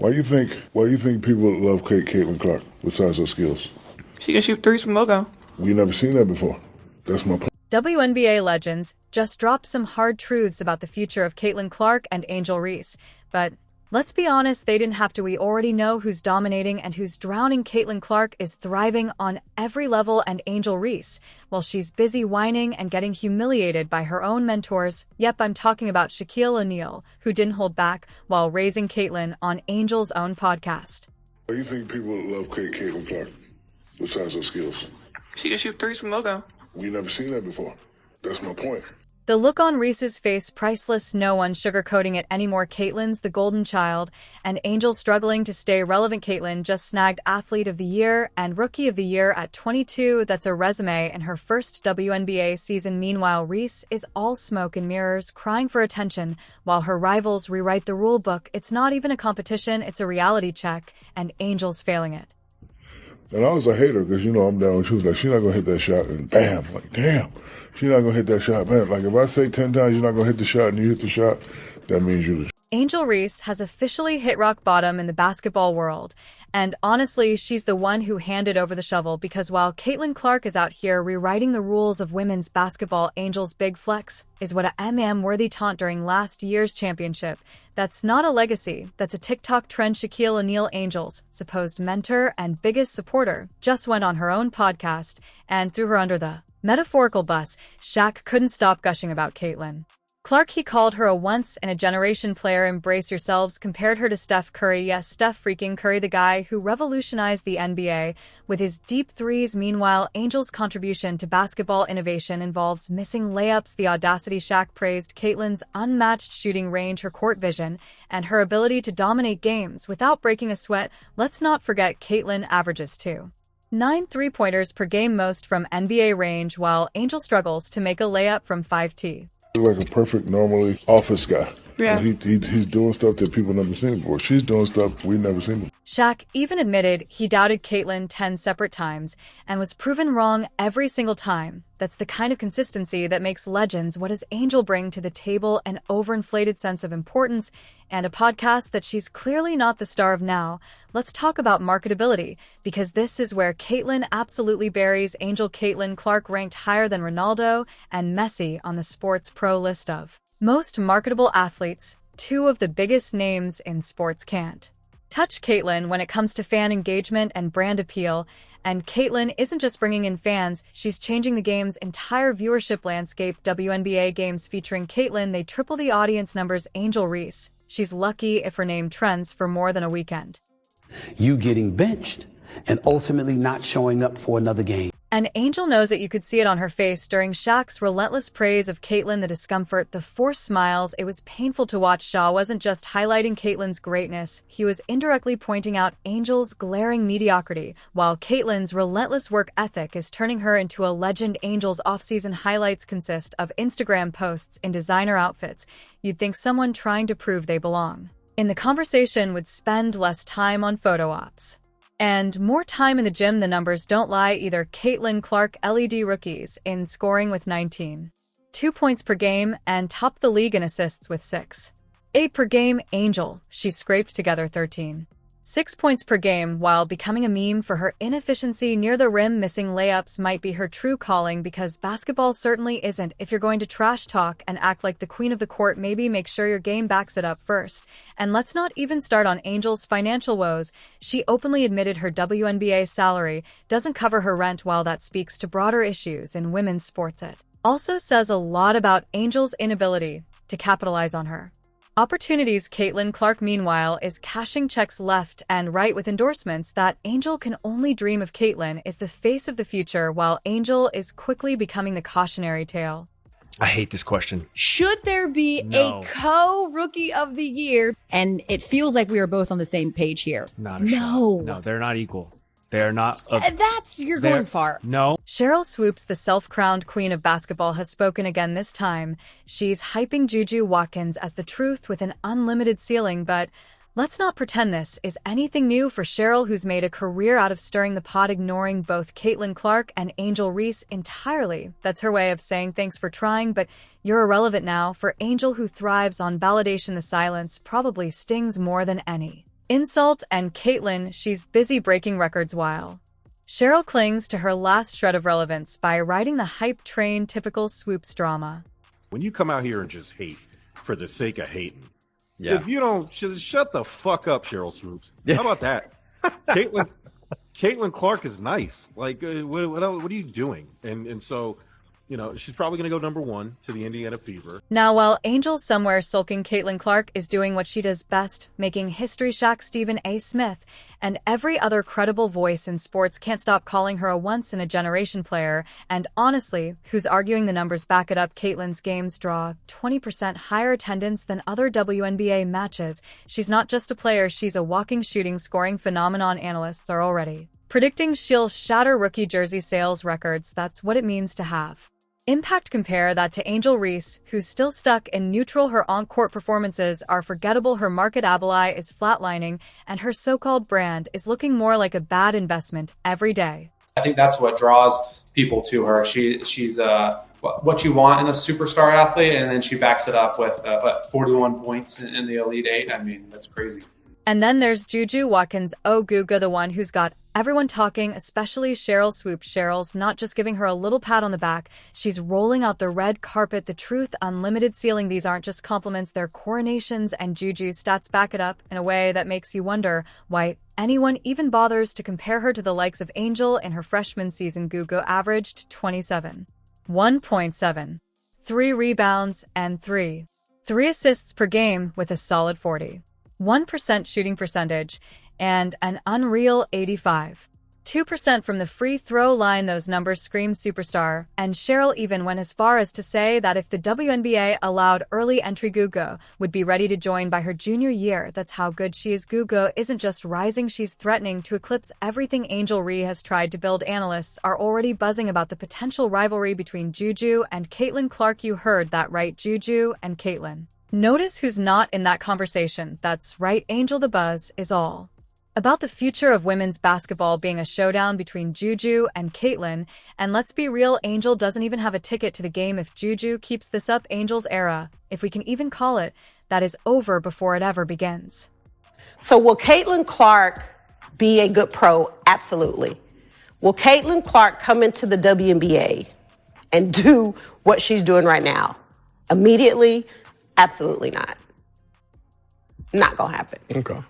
Why you think people love Caitlin Clark besides her skills? She can shoot threes from logo. We never seen that before. That's my point. WNBA legends just dropped some hard truths about the future of Caitlin Clark and Angel Reese. But let's be honest, they didn't have to. We already know who's dominating and who's drowning. Caitlin Clark is thriving on every level, and Angel Reese, well, she's busy whining and getting humiliated by her own mentors. Yep, I'm talking about Shaquille O'Neal, who didn't hold back while raising Caitlin on Angel's own podcast. Why do you think people love Caitlin Clark besides her skills? She can shoot threes from logo. We never seen that before. That's my point. The look on Reese's face, priceless, no one sugarcoating it anymore. Caitlin's the golden child, and Angel struggling to stay relevant. Caitlin just snagged Athlete of the Year and Rookie of the Year at 22. That's a resume in her first WNBA season. Meanwhile, Reese is all smoke and mirrors, crying for attention, while her rivals rewrite the rule book. It's not even a competition, it's a reality check, and Angel's failing it. And I was a hater because, I'm down. She was like, she's not going to hit that shot. And bam, like, damn, she's not going to hit that shot. Man, like, if I say 10 times you're not going to hit the shot and you hit the shot, that means you're the Angel Reese has officially hit rock bottom in the basketball world. And honestly, she's the one who handed over the shovel, because while Caitlin Clark is out here rewriting the rules of women's basketball, Angel's big flex is what a MM-worthy taunt during last year's championship. That's not a legacy, that's a TikTok trend. Shaquille O'Neal, Angel's supposed mentor and biggest supporter, just went on her own podcast and threw her under the metaphorical bus. Shaq couldn't stop gushing about Caitlin Clark. He called her a once-in-a-generation player. Embrace yourselves. Compared her to Steph Curry. Yes, Steph freaking Curry, the guy who revolutionized the NBA with his deep threes. Meanwhile, Angel's contribution to basketball innovation involves missing layups. The audacity. Shaq praised Caitlin's unmatched shooting range, her court vision, and her ability to dominate games without breaking a sweat. Let's not forget Caitlin averages 9 three-pointers per game, most from NBA range, while Angel struggles to make a layup from 5T. like a perfect, normally office guy. Yeah. He's doing stuff that people never seen before. She's doing stuff we've never seen before. Shaq even admitted he doubted Caitlin 10 separate times and was proven wrong every single time. That's the kind of consistency that makes legends. What does Angel bring to the table? An overinflated sense of importance and a podcast that she's clearly not the star of now. Let's talk about marketability, because this is where Caitlin absolutely buries Angel. Caitlin Clark ranked higher than Ronaldo and Messi on the Sports Pro list of most marketable athletes. Two of the biggest names in sports can't touch Caitlin when it comes to fan engagement and brand appeal. And Caitlin isn't just bringing in fans, she's changing the game's entire viewership landscape. WNBA games featuring Caitlin, they triple the audience numbers. Angel Reese, she's lucky if her name trends for more than a weekend. You getting benched and ultimately not showing up for another game. And Angel knows it. You could see it on her face during Shaq's relentless praise of Caitlin. The discomfort, the forced smiles, it was painful to watch. Shaw wasn't just highlighting Caitlin's greatness, he was indirectly pointing out Angel's glaring mediocrity, while Caitlin's relentless work ethic is turning her into a legend. Angel's off-season highlights consist of Instagram posts in designer outfits. You'd think someone trying to prove they belong in the conversation would spend less time on photo ops and more time in the gym. The numbers don't lie either. Caitlin Clark LED rookies in scoring with 19.2 points per game and topped the league in assists with 6.8 per game. Angel, she scraped together 13.6 points per game while becoming a meme for her inefficiency near the rim. Missing layups might be her true calling, because basketball certainly isn't. If you're going to trash talk and act like the queen of the court, maybe make sure your game backs it up first. And let's not even start on Angel's financial woes. She openly admitted her WNBA salary doesn't cover her rent. While that speaks to broader issues in women's sports, it also says a lot about Angel's inability to capitalize on her opportunities. Caitlin Clark, meanwhile, is cashing checks left and right with endorsements that Angel can only dream of. Caitlin is the face of the future, while Angel is quickly becoming the cautionary tale. I hate this question. Should there be a co-rookie of the year? And it feels like we are both on the same page here. Not a shot. No, they're not equal. They're not. You're going far. No. Sheryl Swoopes, the self-crowned queen of basketball, has spoken again this time. She's hyping Juju Watkins as the truth with an unlimited ceiling, but let's not pretend this is anything new for Sheryl, who's made a career out of stirring the pot, ignoring both Caitlin Clark and Angel Reese entirely. That's her way of saying thanks for trying, but you're irrelevant now. For Angel, who thrives on validation, the silence probably stings more than any Insult and Caitlyn, she's busy breaking records while Cheryl clings to her last shred of relevance by riding the hype train typical swoops drama. When you come out here and just hate for the sake of hating, Yeah. if you don't, just shut the fuck up, Cheryl Swoops. How about that? Caitlin Clark is nice. Like, what are you doing? And so, you know, she's probably going to go #1 to the Indiana Fever. Now, while Angel somewhere sulking, Caitlyn Clark is doing what she does best, making history Shaq Stephen A. Smith, and every other credible voice in sports can't stop calling her a once-in-a-generation player. And honestly, who's arguing the numbers back it up? Caitlyn's games draw 20% higher attendance than other WNBA matches. She's not just a player, she's a walking shooting scoring phenomenon. Analysts are already predicting she'll shatter rookie jersey sales records. That's what it means to have impact. Compare that to Angel Reese, who's still stuck in neutral. Her on-court performances are forgettable, her marketability is flatlining, and her so-called brand is looking more like a bad investment every day. I think that's what draws people to her. She's what you want in a superstar athlete, and then she backs it up with 41 points in the Elite Eight. I mean, that's crazy. And then there's Juju Watkins Oguga, the one who's got everyone talking, especially Cheryl Swoops. Cheryl's not just giving her a little pat on the back, she's rolling out the red carpet, the truth unlimited ceiling. These aren't just compliments, they're coronations, and Juju's stats back it up in a way that makes you wonder why anyone even bothers to compare her to the likes of Angel. In her freshman season, Gugu averaged 27, 1.7, 3 rebounds, and 3 assists per game with a solid 41% shooting percentage and an unreal 85.2% from the free throw line. Those numbers scream superstar, and Cheryl even went as far as to say that if the WNBA allowed early entry, Gugu would be ready to join by her junior year. That's how good she is. Gugu isn't just rising, she's threatening to eclipse everything Angel Reese has tried to build. Analysts are already buzzing about the potential rivalry between Juju and Caitlyn Clark. You heard that right, Juju and Caitlyn. Notice who's not in that conversation. That's right, Angel. The buzz is all about the future of women's basketball being a showdown between Juju and Caitlyn. And let's be real, Angel doesn't even have a ticket to the game. If Juju keeps this up, Angel's era, if we can even call it, that is over before it ever begins. So will Caitlyn Clark be a good pro? Absolutely. Will Caitlyn Clark come into the WNBA and do what she's doing right now immediately? Absolutely not. Not gonna happen. Okay.